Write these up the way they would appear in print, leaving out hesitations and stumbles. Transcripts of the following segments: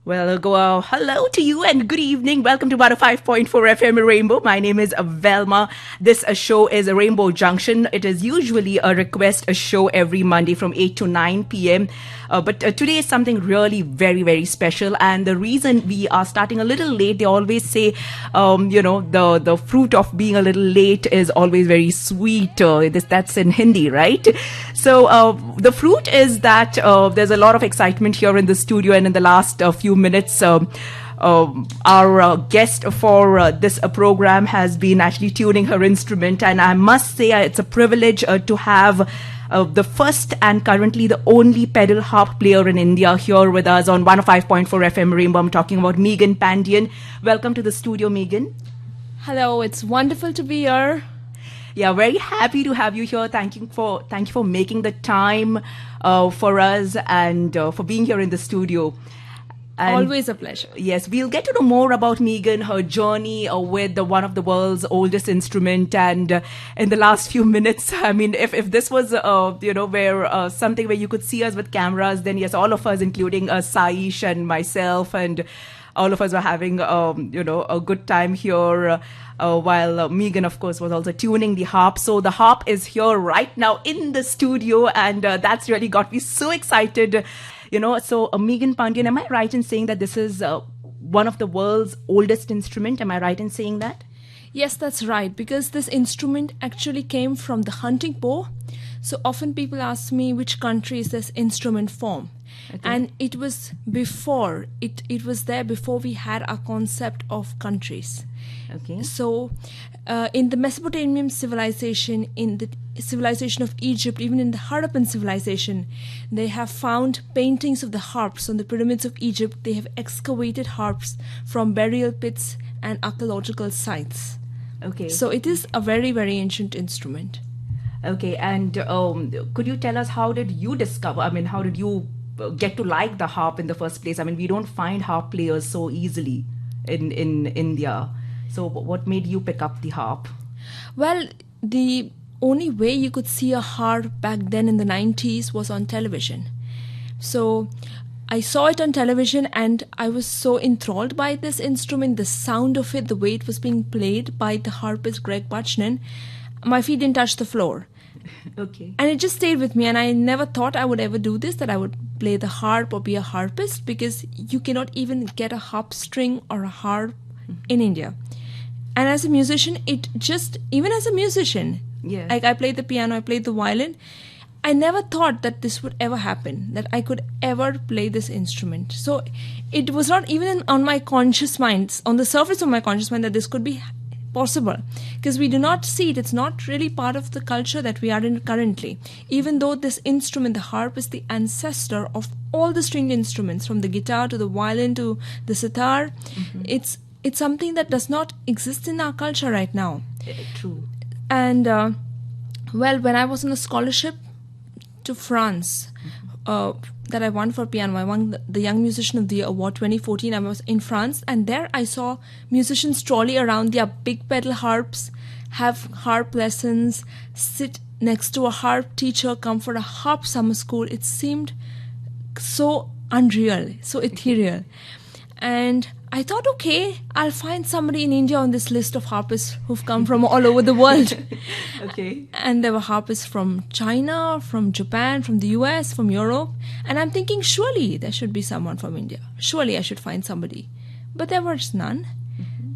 Hello to you and good evening. Welcome to 105.4 FM Rainbow. My name is Velma. This show is a Rainbow Junction. It is usually a request, a show every Monday from 8 to 9 p.m. But today is something really very, very special. And the reason we are starting a little late, they always say, the fruit of being a little late is always very sweet. That's in Hindi, right? So the fruit is that there's a lot of excitement here in the studio, and in the last few minutes, our guest for this program has been actually tuning her instrument, and I must say it's a privilege to have the first and currently the only pedal harp player in India here with us on 105.4 FM Rainbow. I'm talking about Meagan Pandian. Welcome to the studio, Meagan. Hello, it's wonderful to be here. Yeah, very happy to have you here. Thank you for making the time for us and for being here in the studio. And always a pleasure. Yes, we'll get to know more about Meagan, her journey with one of the world's oldest instrument. And in the last few minutes, I mean, if this was, where something where you could see us with cameras, then yes, all of us, including Saish and myself, and all of us were having, a good time here. While Meagan, of course, was also tuning the harp. So the harp is here right now in the studio, and that's really got me so excited. So Meagan Pandian, am I right in saying that this is one of the world's oldest instrument? Am I right in saying that? Yes, that's right, because this instrument actually came from the hunting bow. So often people ask me which country is this instrument from. Okay. And it was before, it was there before we had our concept of countries. Okay. So in the Mesopotamian civilization, in the civilization of Egypt, even in the Harappan civilization, they have found paintings of the harps on the pyramids of Egypt. They have excavated harps from burial pits and archaeological sites. Okay. So it is a very, very ancient instrument. Okay, and could you tell us how did you get to like the harp in the first place? I mean, we don't find harp players so easily in India. So what made you pick up the harp? Well, the only way you could see a harp back then in the 90s was on television. So I saw it on television and I was so enthralled by this instrument, the sound of it, the way it was being played by the harpist Greg Bachman. My feet didn't touch the floor. Okay. And it just stayed with me, and I never thought I would ever do this, that I would play the harp or be a harpist, because you cannot even get a harp string or a harp in India. And as a musician, even as a musician, yeah, like I played the piano, I played the violin, I never thought that this would ever happen, that I could ever play this instrument. So it was not even on my conscious mind, on the surface of my conscious mind, that this could be possible, because we do not see it. It's not really part of the culture that we are in currently, even though this instrument, the harp, is the ancestor of all the stringed instruments, from the guitar to the violin to the sitar. It's something that does not exist in our culture right now. True. And when I was on a scholarship to France, that I won for piano, I won the Young Musician of the Year Award 2014. I was in France, and there I saw musicians trolley around their big pedal harps, have harp lessons, sit next to a harp teacher, come for a harp summer school. It seemed so unreal, so ethereal. And I thought, okay, I'll find somebody in India on this list of harpists who've come from all over the world. Okay. And there were harpists from China, from Japan, from the US, from Europe. And I'm thinking, surely there should be someone from India. Surely I should find somebody. But there was none.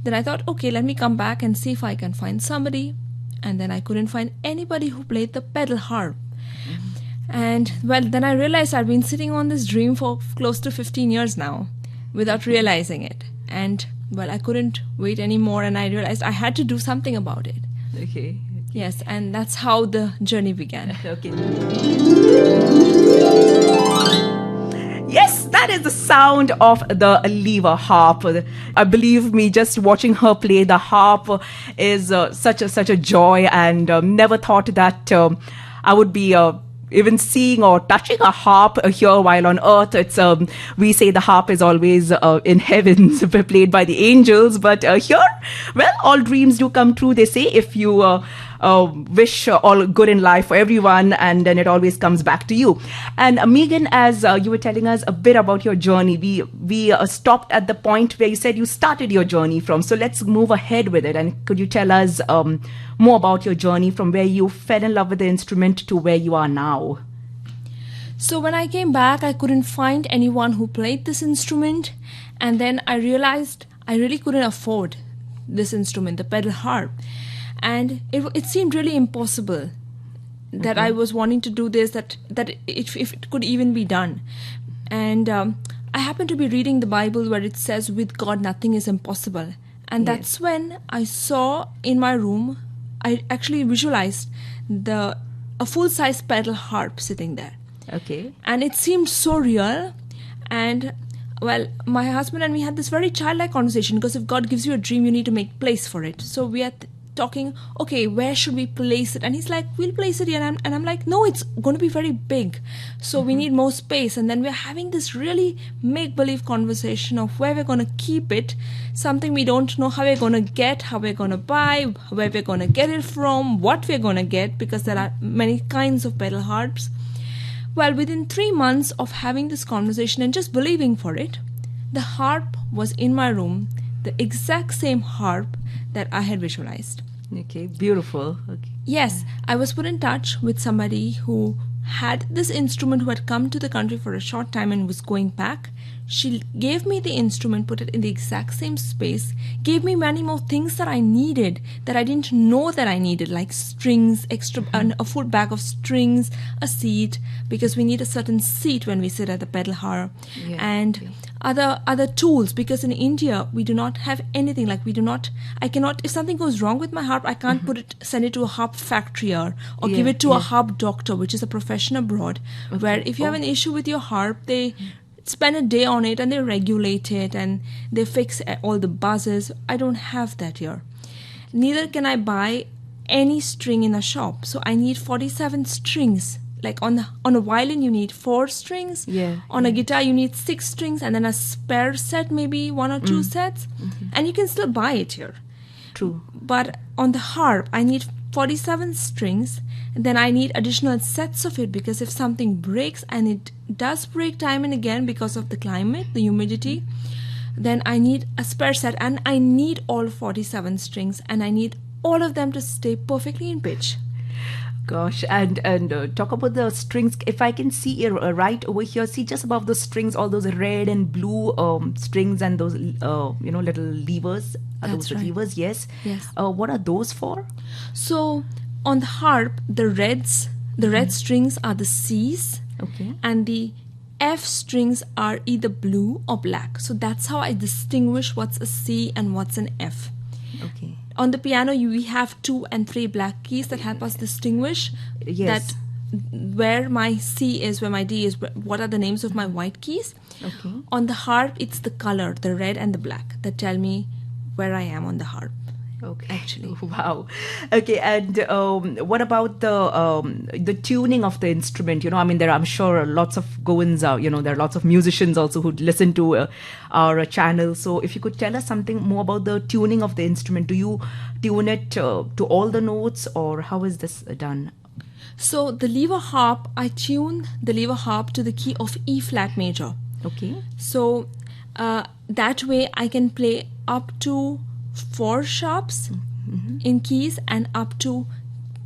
Then I thought, okay, let me come back and see if I can find somebody. And then I couldn't find anybody who played the pedal harp. And then I realized I've been sitting on this dream for close to 15 years now, without realizing it. And I couldn't wait anymore, and I realized I had to do something about it. Okay. Yes, and that's how the journey began. Okay. Yes, that is the sound of the lever harp. I believe me, just watching her play the harp is such a joy, and never thought that I would be even seeing or touching a harp here while on earth. It's we say the harp is always in heavens, played by the angels, but here, well, all dreams do come true. They say if you wish all good in life for everyone, and then it always comes back to you. And Meagan, as you were telling us a bit about your journey, we stopped at the point where you said you started your journey from. So let's move ahead with it. And could you tell us more about your journey from where you fell in love with the instrument to where you are now? So when I came back, I couldn't find anyone who played this instrument. And then I realized I really couldn't afford this instrument, the pedal harp. And it seemed really impossible that I was wanting to do this, that if it could even be done. And I happened to be reading the Bible where it says, with God, nothing is impossible. And that's when I saw in my room, I actually visualized a full-size pedal harp sitting there. Okay. And it seemed so real. And well, my husband and me had this very childlike conversation, because if God gives you a dream, you need to make place for it. So we are talking, okay, where should we place it? And he's like, we'll place it here. And I'm like, no, it's going to be very big. So we need more space. And then we're having this really make-believe conversation of where we're going to keep it, something we don't know how we're going to get, how we're going to buy, where we're going to get it from, what we're going to get, because there are many kinds of pedal harps. Well, within 3 months of having this conversation and just believing for it, the harp was in my room, the exact same harp that I had visualized. Okay, beautiful. Okay. Yes, I was put in touch with somebody who had this instrument, who had come to the country for a short time and was going back. She gave me the instrument, put it in the exact same space, gave me many more things that I needed that I didn't know that I needed, like strings, a full bag of strings, a seat, because we need a certain seat when we sit at the pedal harp, and other tools, because in India we do not have anything, like I cannot, if something goes wrong with my harp, I can't send it to a harp factory or give it to a harp doctor, which is a profession abroad, where if you have an issue with your harp, they spend a day on it and they regulate it and they fix all the buzzes. I don't have that here. Neither can I buy any string in a shop. So I need 47 strings. Like on a violin you need 4 strings. On a guitar you need 6 strings, and then a spare set, maybe 1 or 2 sets. And you can still buy it here. True. But on the harp I need 47 strings, and then I need additional sets of it, because if something breaks, and it does break time and again because of the climate, the humidity, then I need a spare set, and I need all 47 strings, and I need all of them to stay perfectly in pitch. Gosh, and talk about the strings. If I can see it right over here, see just above the strings, all those red and blue strings, and those little levers. Are That's those right. levers? Yes. Yes. What are those for? So on the harp, the red strings are the C's, Okay. and the F strings are either blue or black. So that's how I distinguish what's a C and what's an F. Okay. On the piano, we have 2 and 3 black keys that help us distinguish Yes. that where my C is, where my D is, what are the names of my white keys. Okay. On the harp, it's the color, the red and the black, that tell me where I am on the harp. Okay. Actually. Wow. Okay. And what about the tuning of the instrument? I'm sure lots of goins are, there are lots of musicians also who listen to our channel. So if you could tell us something more about the tuning of the instrument. Do you tune it to all the notes, or how is this done? So the lever harp, I tune the lever harp to the key of E flat major. Okay. So that way I can play up to 4 sharps in keys and up to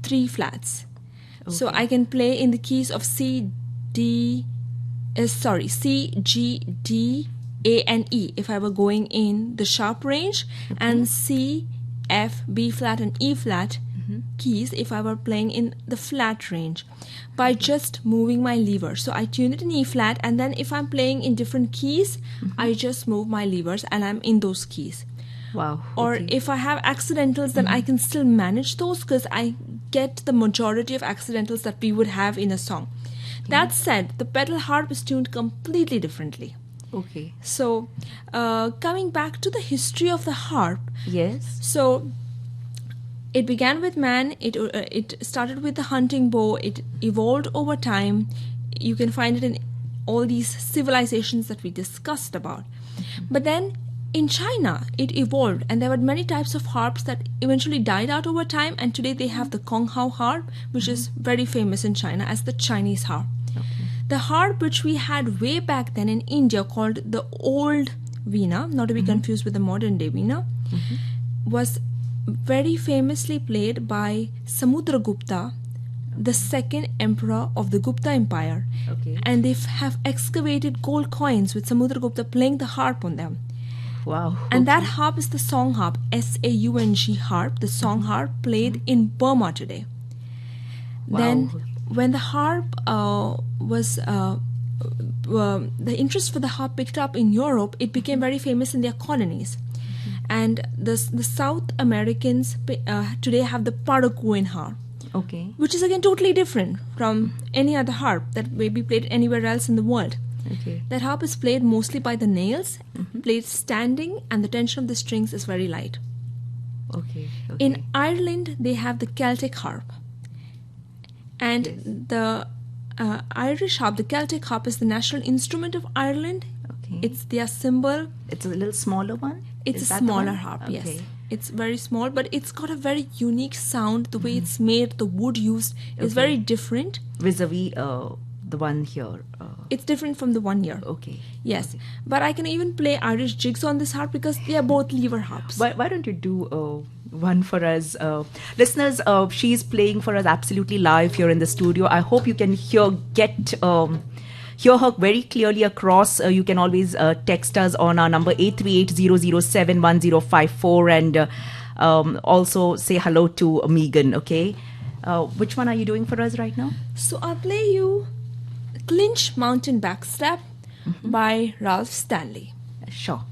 3 flats. So I can play in the keys of C, G, D, A and E if I were going in the sharp range, and C, F, B flat and E flat keys if I were playing in the flat range, by just moving my lever. So I tune it in E flat, and then if I'm playing in different keys, I just move my levers and I'm in those keys. Wow. Or Okay. if I have accidentals, then I can still manage those, because I get the majority of accidentals that we would have in a song. That said, the pedal harp is tuned completely differently. Okay. So coming back to the history of the harp, Yes. so it began with man, it started with the hunting bow, it evolved over time. You can find it in all these civilizations that we discussed about. But then in China, it evolved, and there were many types of harps that eventually died out over time. And today they have the Konghao harp, which is very famous in China as the Chinese harp. Okay. The harp which we had way back then in India, called the old veena, not to be confused with the modern day veena, was very famously played by Samudragupta, the second emperor of the Gupta Empire. Okay. And they have excavated gold coins with Samudragupta playing the harp on them. Wow. And that harp is the song harp, Saung harp, the song harp played in Burma today. Wow. Then when the harp the interest for the harp picked up in Europe, it became very famous in their colonies. And the South Americans today have the Paraguayan harp, Okay. which is again totally different from any other harp that may be played anywhere else in the world. Okay. That harp is played mostly by the nails, played standing, and the tension of the strings is very light. Okay. In Ireland, they have the Celtic harp. And the Irish harp, the Celtic harp, is the national instrument of Ireland. Okay. It's their symbol. It's a little smaller one? It's Is a that the smaller one? harp, Okay. yes. It's very small, but it's got a very unique sound. The way it's made, the wood used is Okay. very different. Vis-a-vis the one here. It's different from the one here. Okay. Yes. Okay. But I can even play Irish jigs on this harp because they are both lever harps. Why don't you do one for us? Listeners, she's playing for us absolutely live here in the studio. I hope you can hear her very clearly across. You can always text us on our number 838-007-1054 and also say hello to Meagan, okay? Which one are you doing for us right now? So I'll play you Clinch Mountain Backstep by Ralph Stanley. Sure.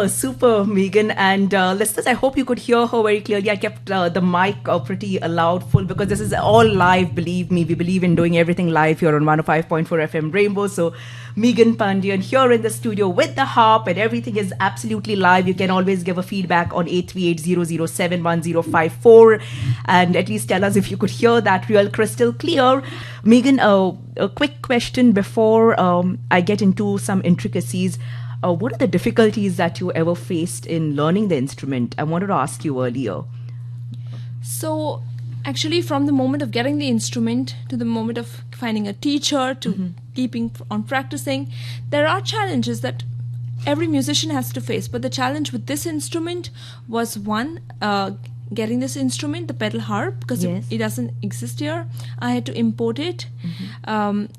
Super, Meagan. And listeners, I hope you could hear her very clearly. I kept the mic pretty loud, full, because this is all live, believe me. We believe in doing everything live here on 105.4 FM Rainbow. So Meagan Pandian here in the studio with the harp, and everything is absolutely live. You can always give a feedback on 838-007-1054 and at least tell us if you could hear that real crystal clear. Meagan, a quick question before I get into some intricacies. What are the difficulties that you ever faced in learning the instrument? I wanted to ask you earlier. So, actually, from the moment of getting the instrument to the moment of finding a teacher to keeping on practicing, there are challenges that every musician has to face. But the challenge with this instrument was one, getting this instrument, the pedal harp, because it doesn't exist here. I had to import it.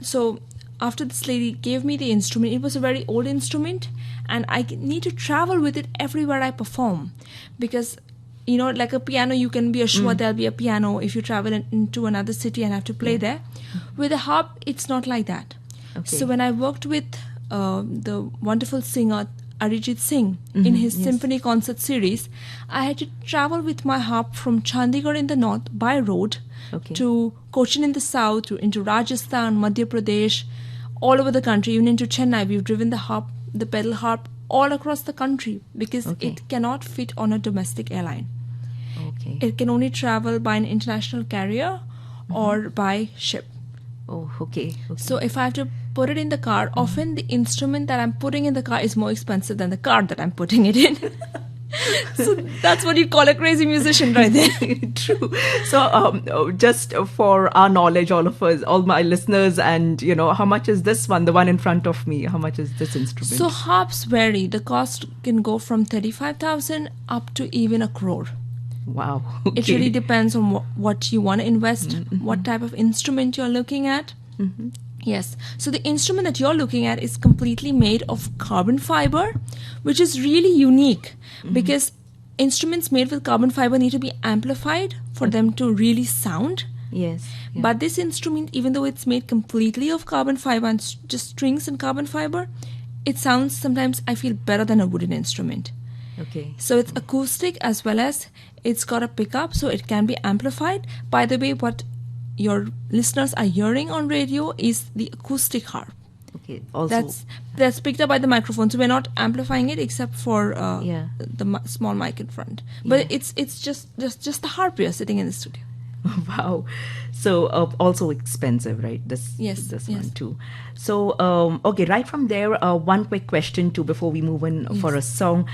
So after this lady gave me the instrument, it was a very old instrument, and I need to travel with it everywhere I perform, because you know, like a piano, you can be assured there'll be a piano if you travel into another city and have to play there. With a harp, it's not like that. Okay. So when I worked with the wonderful singer Arijit Singh in his symphony concert series, I had to travel with my harp from Chandigarh in the north by road to Cochin in the south, into Rajasthan, Madhya Pradesh, all over the country, even into Chennai. We've driven the pedal harp all across the country because it cannot fit on a domestic airline. Okay. It can only travel by an international carrier or by ship. Oh, okay. So if I have to put it in the car, often the instrument that I'm putting in the car is more expensive than the car that I'm putting it in. So that's what you call a crazy musician right there. True. So, just for our knowledge, all of us, all my listeners, and how much is this one, the one in front of me? How much is this instrument? So harps vary. The cost can go from 35,000 up to even 1 crore. Wow. It really depends on what you want to invest, what type of instrument you're looking at. Yes. So the instrument that you're looking at is completely made of carbon fiber, which is really unique because instruments made with carbon fiber need to be amplified for them to really sound. Yes. Yeah. But this instrument, even though it's made completely of carbon fiber and just strings and carbon fiber, it sounds sometimes, I feel, better than a wooden instrument. Okay. So it's acoustic as well as it's got a pickup, so it can be amplified. By the way, what your listeners are hearing on radio is the acoustic harp. Okay. Also, that's picked up by the microphone, so we're not amplifying it except for the small mic in front. But it's just the harp we are sitting in the studio. Wow. So also expensive, right? This one too. So okay, right from there, one quick question too before we move on for a song.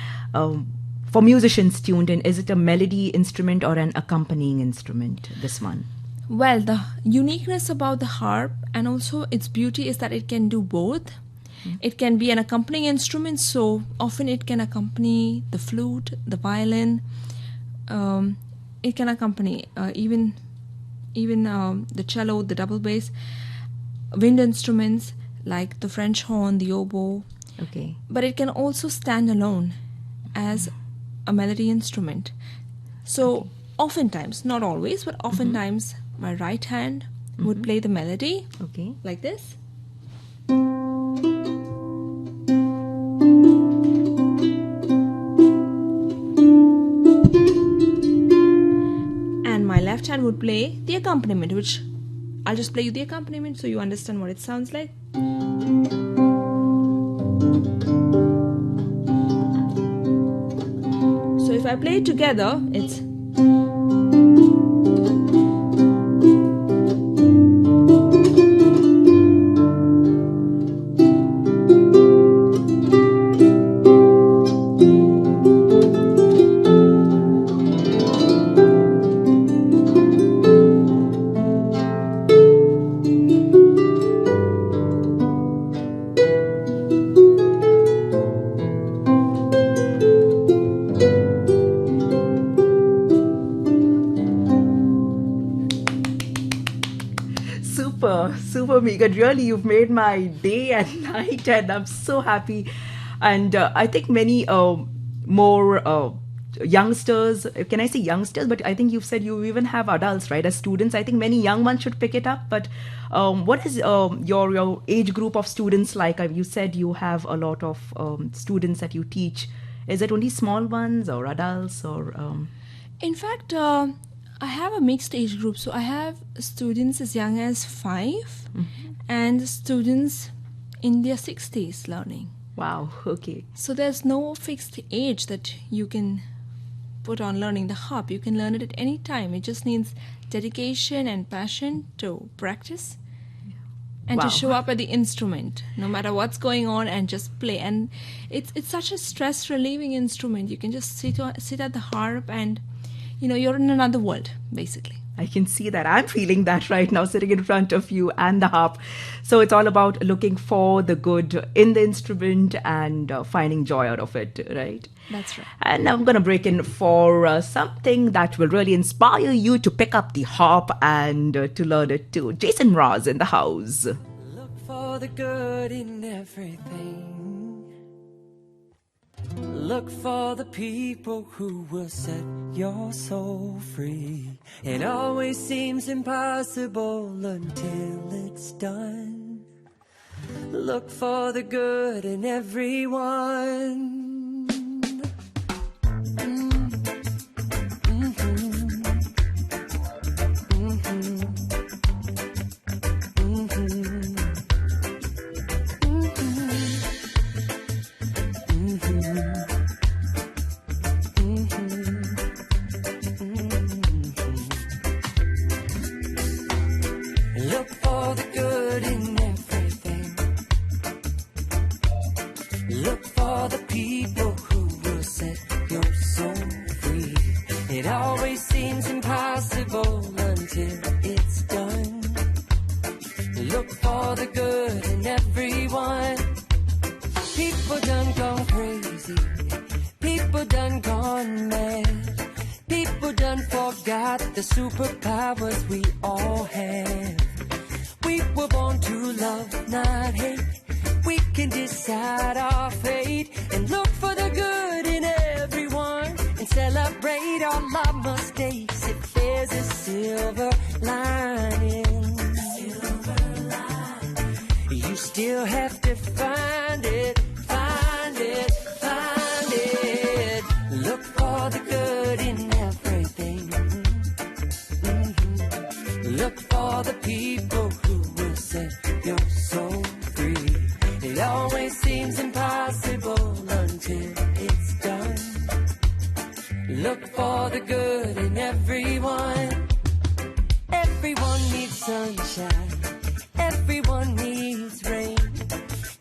For musicians tuned in, is it a melody instrument or an accompanying instrument? This one. Well, the uniqueness about the harp and also its beauty is that it can do both. It can be an accompanying instrument, so often it can accompany the flute, the violin. It can accompany even the cello, the double bass, wind instruments like the French horn, the oboe. Okay. But it can also stand alone as a melody instrument. So oftentimes, not always, but oftentimes my right hand would play the melody like this. And my left hand would play the accompaniment, which I'll just play you the accompaniment so you understand what it sounds like. So if I play it together, it's... Super, Meagan. Really, you've made my day and night, and I'm so happy. And I think many more youngsters, can I say youngsters? But I think you've said you even have adults, right? As students, I think many young ones should pick it up. But what is your age group of students like? You said you have a lot of students that you teach. Is it only small ones or adults or? In fact, I have a mixed age group. So I have students as young as 5 and students in their 60s learning. Wow, okay. So there's no fixed age that you can put on learning the harp. You can learn it at any time. It just needs dedication and passion to practice and to show up at the instrument, no matter what's going on, and just play. And it's such a stress-relieving instrument. You can just sit at the harp and you're in another world, basically. I can see that. I'm feeling that right now, sitting in front of you and the harp. So it's all about looking for the good in the instrument and finding joy out of it, right? That's right. And I'm going to break in for something that will really inspire you to pick up the harp and to learn it too. Jason Ross in the house. Look for the good in everything. Look for the people who will set your soul free. It always seems impossible until it's done. Look for the good in everyone. It always seems impossible until it's done. Look for the good in everyone. People done gone crazy. People done gone mad. People done forgot the superpowers we all have. We were born to love, not hate. We can decide our fate and look for the good in everyone and celebrate all our mistakes if there's a silver lining. You still have to find it, find it, find it. Look for the good in everything. Look for the people who will set your soul free. It always seems impossible until it's done. Look for the good in everyone. Everyone needs sunshine. Everyone needs rain.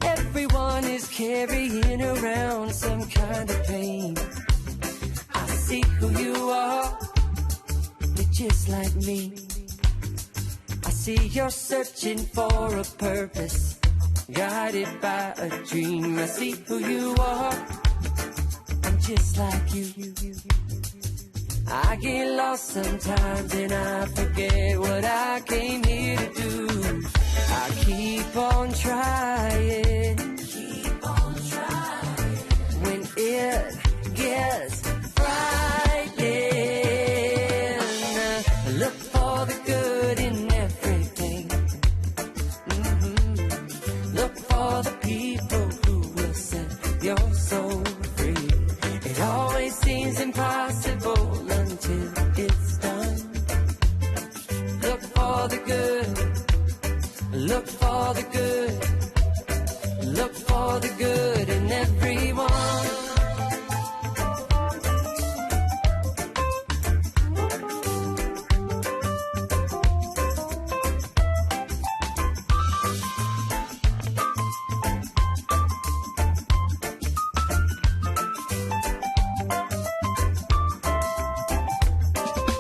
Everyone is carrying around some kind of pain. I see who you are. You're just like me. I see you're searching for a purpose, guided by a dream. I see who you are. I'm just like you. I get lost sometimes and I forget what I came here to do. I keep on trying. When it gets frightening, look for the good in everything. Look for the people who will set your soul free. It always seems impossible until it's done. Look for the good. Look for the good. Look for the good in everyone.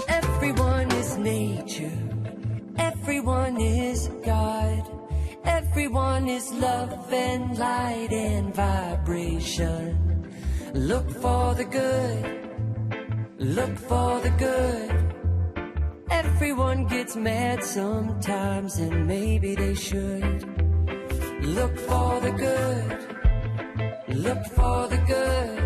Everyone is nature. Everyone is God. Everyone is love and light and vibration. Look for the good. Look for the good. Everyone gets mad sometimes and maybe they should. Look for the good. Look for the good.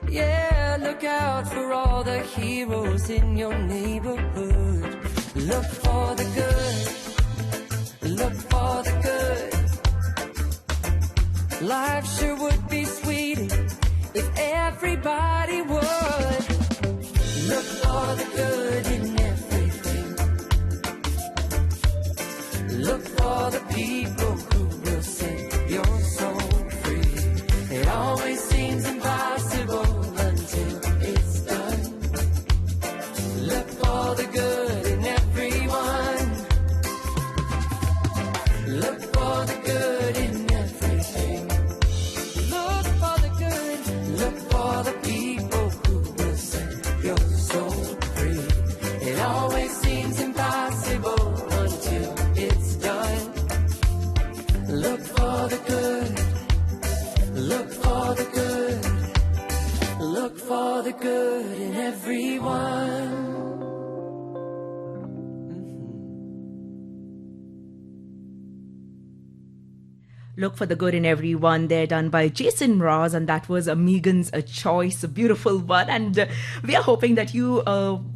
Yeah, look out for all the heroes in your neighborhood. Look for the good. Look for the good. Life sure would be sweeter if everybody would. Look for the good in everything. Look for the people who will set your soul free. It always seems impossible until it's done. Look for the good in everyone. Look for the good in everything. Look for the good. Look for the people who will set your soul free. It always seems impossible until it's done. Look for the good. Look for the good. Look for the good in everyone. Look for the good in everyone. They're done by Jason Ross, and that was Meagan's choice, a beautiful one. And we are hoping that you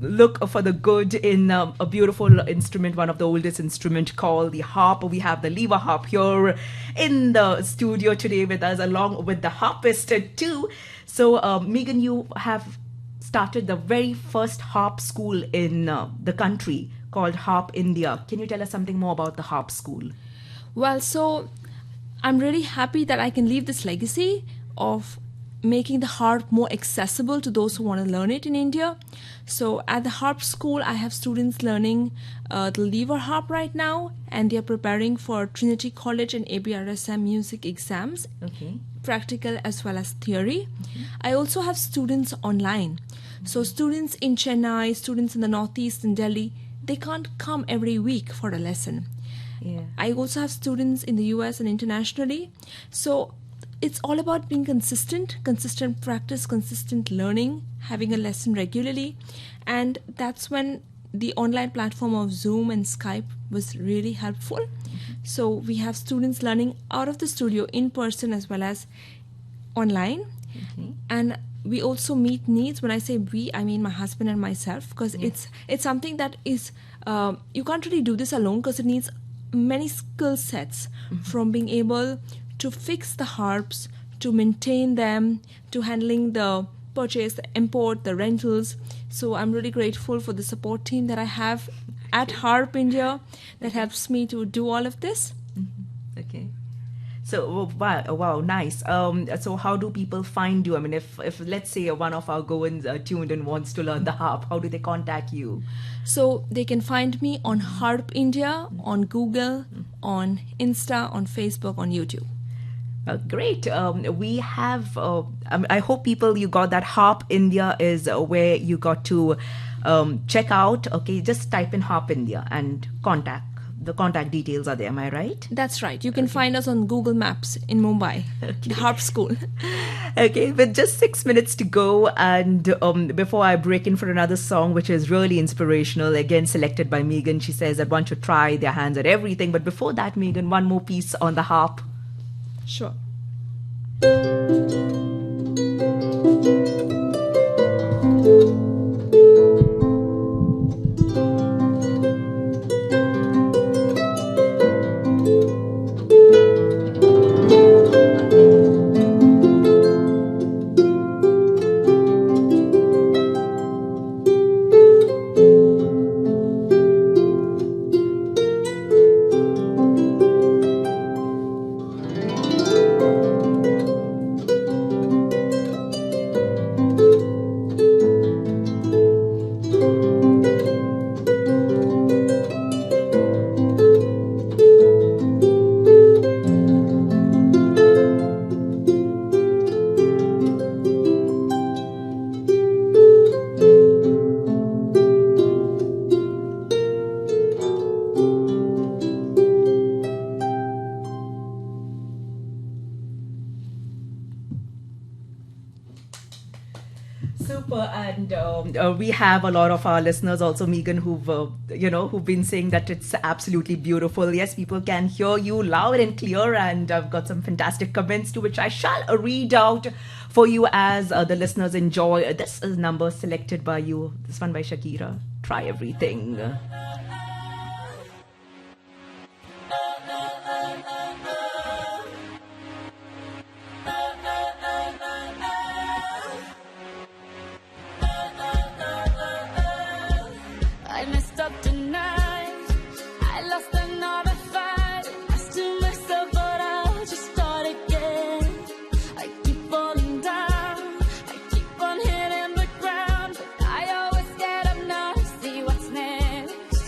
look for the good in a beautiful instrument, one of the oldest instrument called the harp. We have the lever harp here in the studio today with us, along with the harpist too. So, Meagan, you have started the very first harp school in the country called Harp India. Can you tell us something more about the harp school? Well, so I'm really happy that I can leave this legacy of making the harp more accessible to those who want to learn it in India. So at the harp school, I have students learning the lever harp right now, and they're preparing for Trinity College and ABRSM music exams, Okay. practical as well as theory. I also have students online. So students in Chennai, students in the Northeast in Delhi, they can't come every week for a lesson. Yeah. I also have students in the US and internationally. So it's all about being consistent practice, consistent learning, having a lesson regularly. And that's when the online platform of Zoom and Skype was really helpful. So we have students learning out of the studio in person as well as online. And we also meet needs. When I say we, I mean my husband and myself, because it's something that is, you can't really do this alone because it needs many skill sets, from being able to fix the harps, to maintain them, to handling the purchase, the import, the rentals. So I'm really grateful for the support team that I have at Harp India that helps me to do all of this. Okay. So wow, nice. So how do people find you? I mean, if let's say one of our Goans tuned and wants to learn the harp, how do they contact you? So they can find me on Harp India, on Google, on Insta, on Facebook, on YouTube. Great. We have, I hope people, you got that. Harp India is where you got to check out. Okay, just type in Harp India and contact. The contact details are there, am I right? That's right. You can find us on Google Maps in Mumbai, the Harp School. Okay, with just 6 minutes to go, and before I break in for another song, which is really inspirational, again selected by Meagan. She says that one should try their hands at everything. But before that, Meagan, one more piece on the harp. Sure. Super, and we have a lot of our listeners also, Meagan, who've been saying that it's absolutely beautiful. Yes, people can hear you loud and clear, and I've got some fantastic comments to which I shall read out for you as the listeners enjoy. This is number selected by you. This one by Shakira. Try everything. I messed up tonight. I lost another fight. I still messed up, but I'll just start again. I keep falling down. I keep on hitting the ground, but I always get up now to see what's next.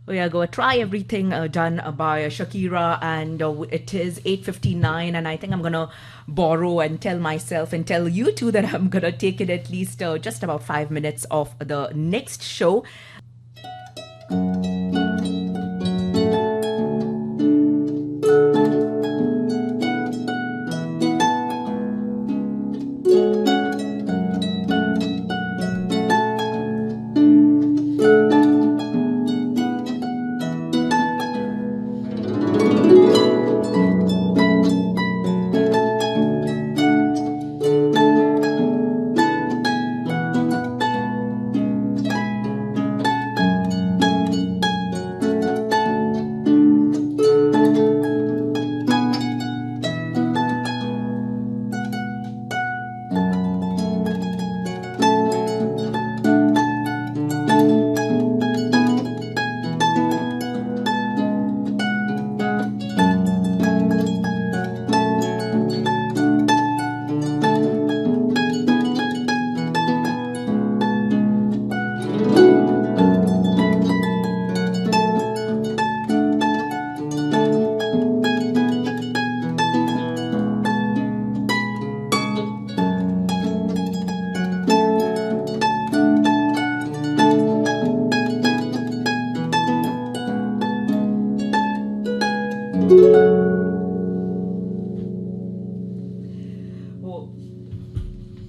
We are going to try everything done by Shakira, and it is 8:59, and I think I'm going to borrow and tell myself and tell you too that I'm going to take it at least just about 5 minutes of the next show.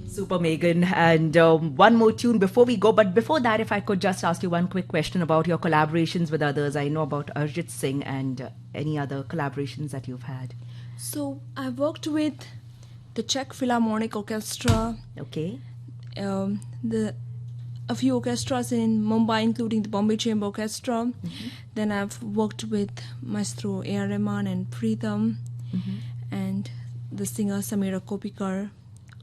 Super, Meagan. And one more tune before we go. But before that, if I could just ask you one quick question about your collaborations with others. I know about Arjit Singh and any other collaborations that you've had. So I worked with the Czech Philharmonic Orchestra, Okay. A few orchestras in Mumbai, including the Bombay Chamber Orchestra. Then I've worked with Maestro A.R. Rahman and Preetham and the singer Samira Kopikar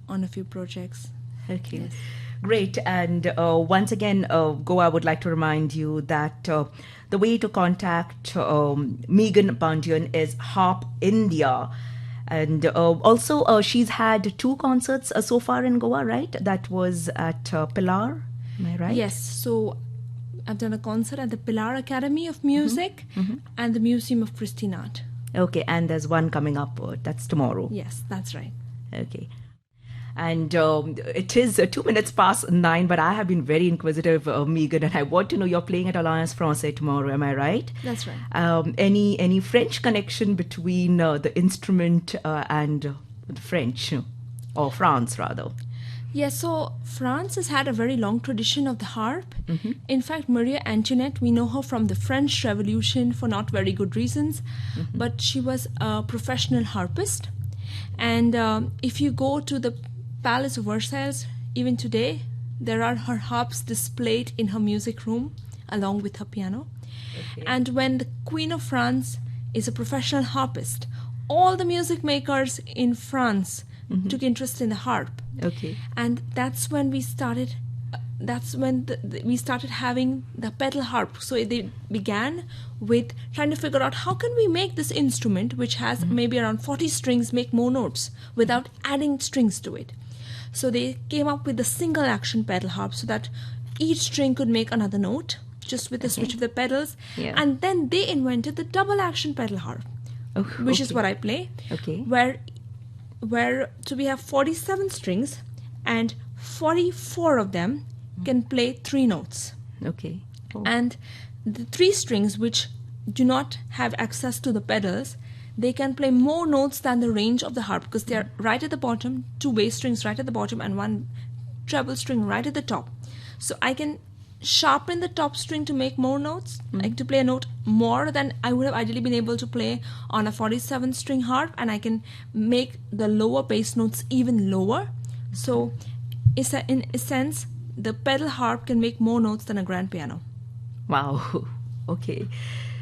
on a few projects. Okay. Yes. Great. And once again, Goa, I would like to remind you that the way to contact Meagan Pandian is Harp India. And also, she's had 2 concerts so far in Goa, right? That was at Pilar, am I right? Yes, so I've done a concert at the Pilar Academy of Music and the Museum of Pristine Art. Okay, and there's one coming up. That's tomorrow. Yes, that's right. Okay. And it is 2 minutes past 9, but I have been very inquisitive, Meagan, and I want to know you're playing at Alliance Française tomorrow, am I right? That's right. Any French connection between the instrument and the French, or France rather? Yes, so France has had a very long tradition of the harp. In fact, Marie Antoinette, we know her from the French Revolution for not very good reasons, but she was a professional harpist. And if you go to the Palace of Versailles, even today, there are her harps displayed in her music room along with her piano. Okay. And when the Queen of France is a professional harpist, all the music makers in France took interest in the harp. Okay. And that's when we started. That's when we started having the pedal harp. So they began with trying to figure out how can we make this instrument, which has maybe around 40 strings, make more notes without adding strings to it. So they came up with a single action pedal harp so that each string could make another note just with the switch of the pedals. Yeah. And then they invented the double action pedal harp, which is what I play. Okay. Where so we have 47 strings and 44 of them can play 3 notes. Okay. Oh. And the 3 strings which do not have access to the pedals, they can play more notes than the range of the harp because they are right at the bottom, 2 bass strings right at the bottom and 1 treble string right at the top. So I can sharpen the top string to make more notes, like to play a note more than I would have ideally been able to play on a 47 string harp, and I can make the lower bass notes even lower. So in a sense, the pedal harp can make more notes than a grand piano. Wow. Okay.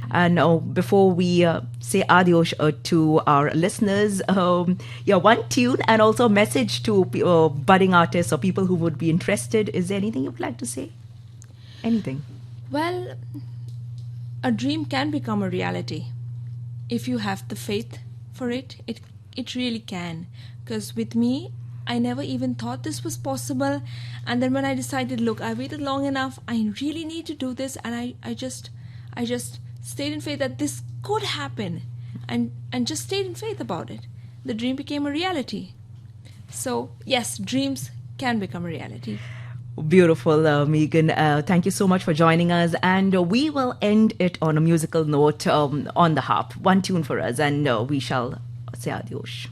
And before we say adios to our listeners, one tune and also a message to budding artists or people who would be interested. Is there anything you'd like to say? Anything? Well, a dream can become a reality if you have the faith for it. It really can. Because with me, I never even thought this was possible. And then when I decided, look, I waited long enough, I really need to do this, and I just stayed in faith that this could happen, and just stayed in faith about it. The dream became a reality. So yes, dreams can become a reality. Beautiful, Meagan. Thank you so much for joining us. And we will end it on a musical note on the harp. One tune for us, and we shall say adios.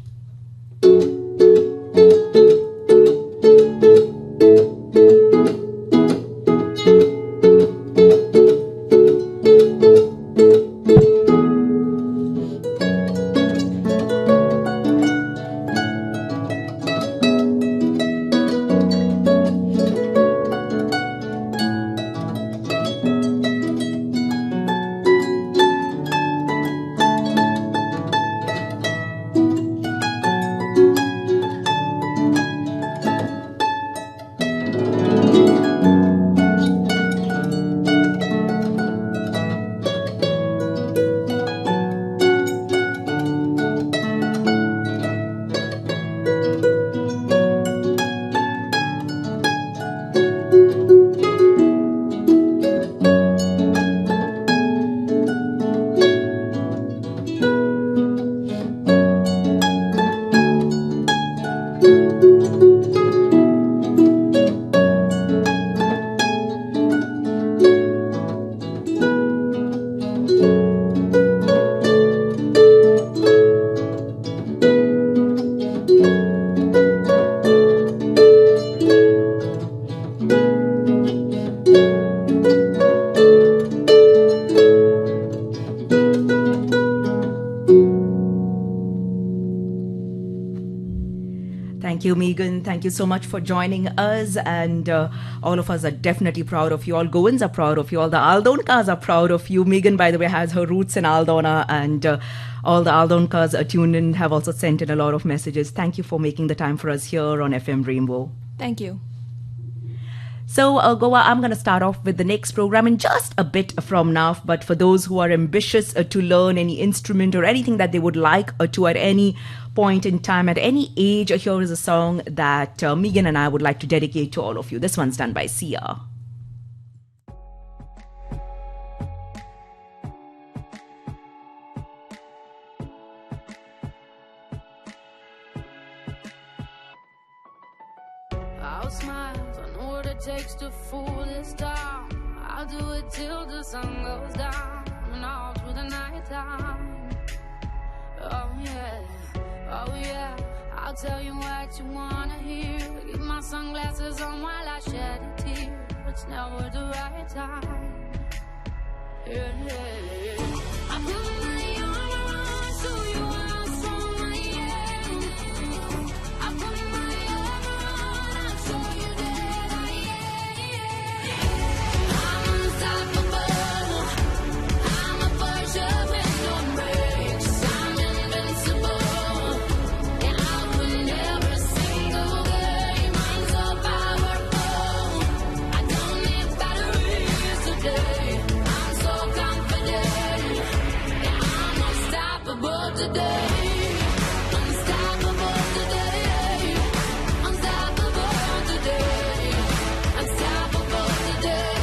Thank you, Meagan. Thank you so much for joining us. And all of us are definitely proud of you. All Goans are proud of you. All the Aldonkas are proud of you. Meagan, by the way, has her roots in Aldona. And all the Aldonkas are tuned in, have also sent in a lot of messages. Thank you for making the time for us here on FM Rainbow. Thank you. So, Goa, I'm going to start off with the next program in just a bit from now. But for those who are ambitious to learn any instrument or anything that they would like to at any point in time, at any age, here is a song that Meagan and I would like to dedicate to all of you. This one's done by Sia. I'll smile, I know what it takes to fool this town. I'll do it till the sun goes down and all through the night time. Oh yeah, I'll tell you what you wanna hear. Keep my sunglasses on while I shed a tear. It's never the right time. Yeah. I put my armor on so you know how strong I am. I put my armor on, I'll show you that I am. I'm unstoppable. I'm a Porsche with no brakes. I'm invincible. And I'll win every single game. I'm so powerful. I don't need batteries today. I'm so confident. Yeah, I'm unstoppable today. Unstoppable today. Unstoppable today. Unstoppable today.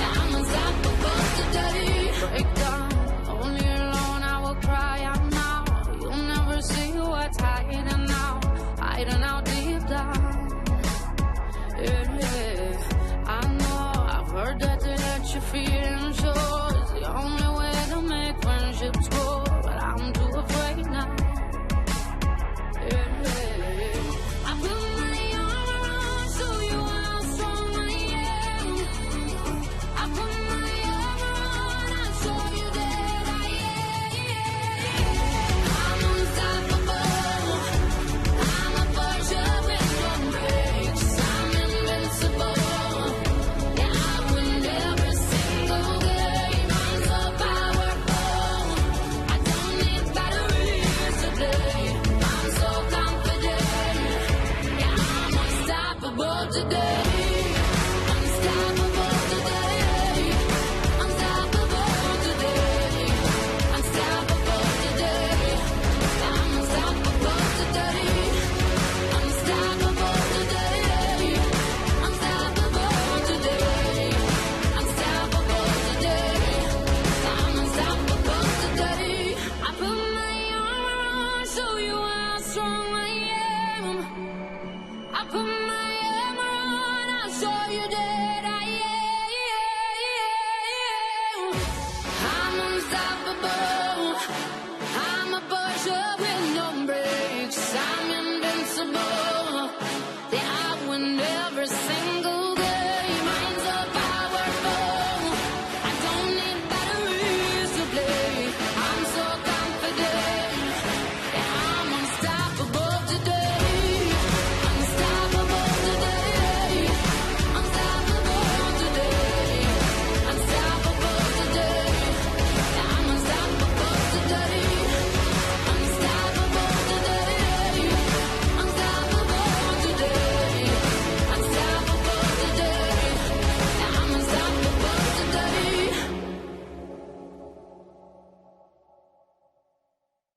Yeah, I'm unstoppable today. Break down, only alone I will cry out now. You'll never see what's hiding out deep down. Yeah. I know, I've heard that to let your feelings show is the only way to make friendships grow, but I'm too afraid unstoppable.